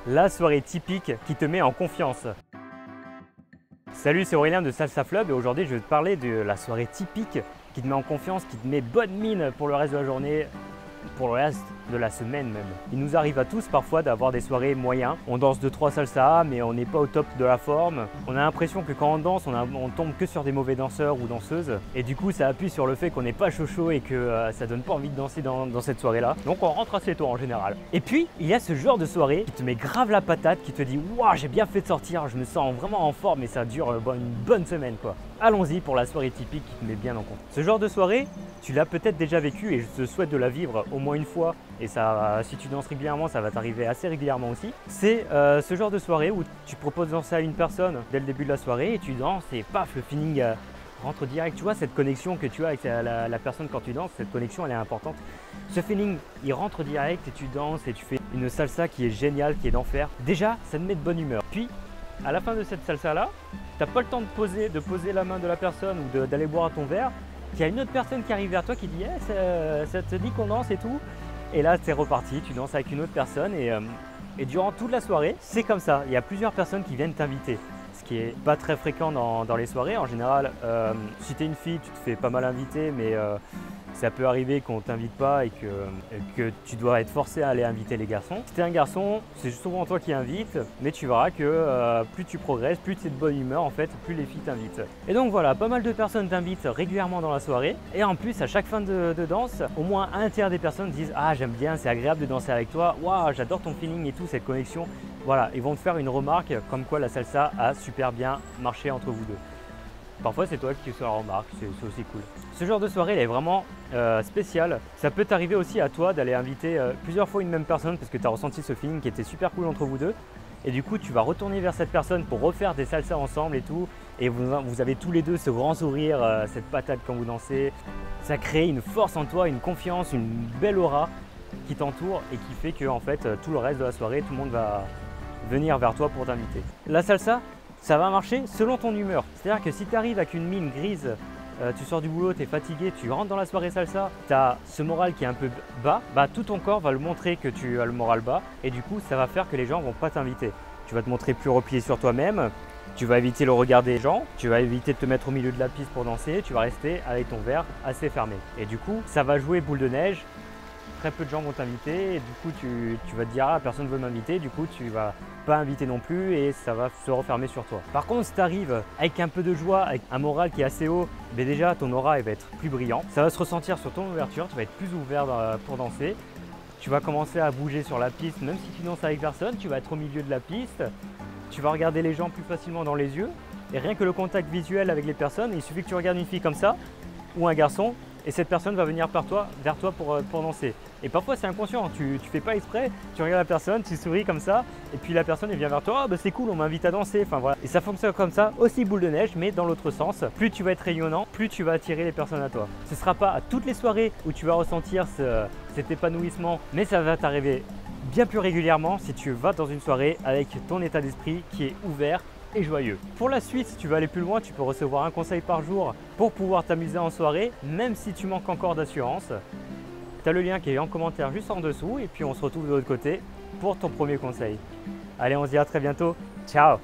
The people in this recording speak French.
la soirée typique qui te met en confiance. Salut, c'est Aurélien de Salsa Flub et aujourd'hui je vais te parler de la soirée typique qui te met en confiance, qui te met bonne mine pour le reste de la journée, pour le reste de la semaine même. Il nous arrive à tous parfois d'avoir des soirées moyens. On danse 2-3 salsa mais on n'est pas au top de la forme. On a l'impression que quand on danse, on tombe que sur des mauvais danseurs ou danseuses. Et du coup ça appuie sur le fait qu'on n'est pas chaud et que ça donne pas envie de danser dans cette soirée là. Donc on rentre assez tôt en général. Et puis il y a ce genre de soirée qui te met grave la patate, qui te dit waouh, j'ai bien fait de sortir, je me sens vraiment en forme et ça dure une bonne semaine quoi. Allons-y pour la soirée typique qui te met bien en compte. Ce genre de soirée, tu l'as peut-être déjà vécu et je te souhaite de la vivre au moins une fois. Et ça, si tu danses régulièrement, ça va t'arriver assez régulièrement aussi. C'est ce genre de soirée où tu proposes de danser à une personne dès le début de la soirée et tu danses et paf, le feeling rentre direct. Tu vois, cette connexion que tu as avec la personne quand tu danses, cette connexion elle est importante. Ce feeling, il rentre direct et tu danses et tu fais une salsa qui est géniale, qui est d'enfer. Déjà, ça te met de bonne humeur. Puis, à la fin de cette salsa là, tu n'as pas le temps de poser la main de la personne ou d'aller boire à ton verre. Il y a une autre personne qui arrive vers toi qui dit hey, ça te dit qu'on danse et tout. Et là c'est reparti, tu danses avec une autre personne et durant toute la soirée, c'est comme ça. Il y a plusieurs personnes qui viennent t'inviter. Ce qui n'est pas très fréquent dans les soirées. En général, si tu es une fille, tu te fais pas mal inviter, mais ça peut arriver qu'on ne t'invite pas et que tu dois être forcé à aller inviter les garçons. Si tu es un garçon, c'est souvent toi qui invites, mais tu verras que plus tu progresses, plus tu es de bonne humeur en fait, plus les filles t'invitent. Et donc voilà, pas mal de personnes t'invitent régulièrement dans la soirée. Et en plus, à chaque fin de danse, au moins un tiers des personnes disent « Ah, j'aime bien, c'est agréable de danser avec toi. Waouh, j'adore ton feeling et tout, cette connexion. » Voilà, ils vont te faire une remarque comme quoi la salsa a super bien marché entre vous deux. Parfois c'est toi qui fais la remarque, c'est aussi cool. Ce genre de soirée elle est vraiment spéciale. Ça peut t'arriver aussi à toi d'aller inviter plusieurs fois une même personne parce que tu as ressenti ce feeling qui était super cool entre vous deux. Et du coup tu vas retourner vers cette personne pour refaire des salsas ensemble et tout. Et vous avez tous les deux ce grand sourire, cette patate quand vous dansez. Ça crée une force en toi, une confiance, une belle aura qui t'entoure et qui fait que en fait tout le reste de la soirée, tout le monde va venir vers toi pour t'inviter. La salsa, ça va marcher selon ton humeur. C'est-à-dire que si tu arrives avec une mine grise, tu sors du boulot, tu es fatigué, tu rentres dans la soirée salsa, tu as ce moral qui est un peu bas, tout ton corps va le montrer que tu as le moral bas et du coup ça va faire que les gens ne vont pas t'inviter. Tu vas te montrer plus replié sur toi-même, tu vas éviter le regard des gens, tu vas éviter de te mettre au milieu de la piste pour danser, tu vas rester avec ton verre assez fermé. Et du coup ça va jouer boule de neige. Très peu de gens vont t'inviter et du coup tu vas te dire ah personne ne veut m'inviter, du coup tu vas pas inviter non plus et ça va se refermer sur toi. Par contre si tu arrives avec un peu de joie, avec un moral qui est assez haut, mais déjà ton aura elle va être plus brillant, ça va se ressentir sur ton ouverture, tu vas être plus ouvert pour danser, tu vas commencer à bouger sur la piste même si tu danses avec personne, tu vas être au milieu de la piste, tu vas regarder les gens plus facilement dans les yeux et rien que le contact visuel avec les personnes, il suffit que tu regardes une fille comme ça ou un garçon et cette personne va venir vers toi pour danser. Et parfois c'est inconscient, tu fais pas exprès, tu regardes la personne, tu souris comme ça, et puis la personne elle vient vers toi, oh, c'est cool, on m'invite à danser, enfin voilà. Et ça fonctionne comme ça, aussi boule de neige, mais dans l'autre sens. Plus tu vas être rayonnant, plus tu vas attirer les personnes à toi. Ce ne sera pas à toutes les soirées où tu vas ressentir cet épanouissement, mais ça va t'arriver bien plus régulièrement si tu vas dans une soirée avec ton état d'esprit qui est ouvert et joyeux. Pour la suite, si tu veux aller plus loin, tu peux recevoir un conseil par jour pour pouvoir t'amuser en soirée, même si tu manques encore d'assurance. Tu as le lien qui est en commentaire juste en dessous et puis on se retrouve de l'autre côté pour ton premier conseil. Allez, on se dit à très bientôt. Ciao!